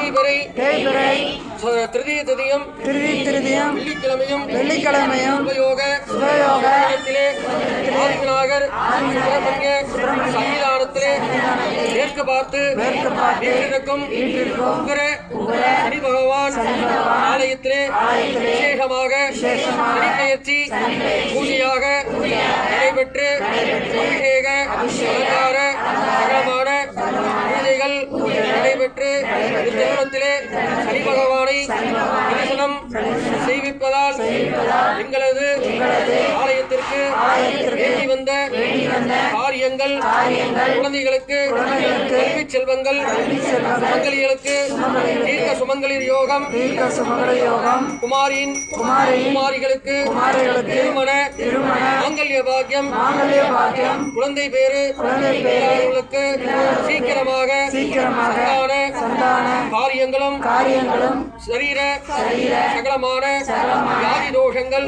தேய்பிறை திருதிய திருதியம் வெள்ளிக்கிழமையும் சுபயோக ஆதிவிநாயகர் சன்னிதானத்திலே மேற்கு பார்த்து வீற்றிருக்கும் சனி பகவான் ஆலயத்திலே விசேஷமாக சனிப்பெயர்ச்சி பூஜையாக நடைபெற்று அபிஷேக அலங்கார சகலமான பூஜைகள் நடைபெற்று இத்திருமணத்திலே சனி பகவானை தரிசனம் செய்விப்பதால் எங்களது ஆலயத்திற்கு வேண்டி வந்த காரியங்கள் குழந்தைகளுக்கு கல்வி செல்வங்கள் சுமங்கலிகளுக்கு தீர்க்க சுமங்கலிர் யோகம் குமாரிகளுக்கு திருமண மாங்கல்ய பாக்கியம் குழந்தை பேரு சீக்கிரமாக காரியங்களும் சரீர சகலமான வியாதி தோஷங்கள்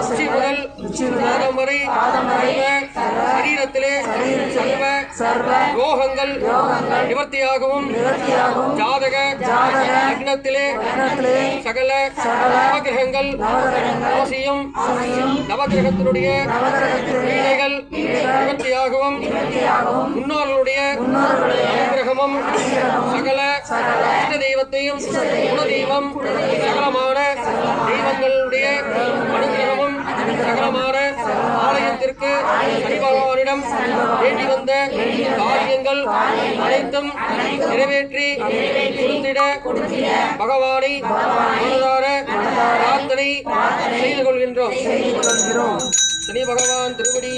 உச்சி முதல் பாதம் வரை சரீரத்திலே சர்வ ரோகங்கள் நிவர்த்தியாகவும் ஜாதக லக்னத்திலே சகல நவகிரகங்கள் அவசியம் நவகிரகத்தினுடைய வீணைகள் நிவர்த்தியாகவும் முன்னோர்களுடைய அனுகிரகமும் சகல இஷ்ட தெய்வத்தையும் குலதெய்வம் சகலமான தெய்வங்களுடைய அனுகிரகமும் சகலமான ஆலயத்திற்கு சனி பகவானிடம் வேண்டி வந்த காரியங்கள் அனைத்தும் நிறைவேற்றி கொடுத்திட பகவானை மனதார பிரார்த்தனை செய்து கொள்கின்றோம். சனி பகவான் திருவடி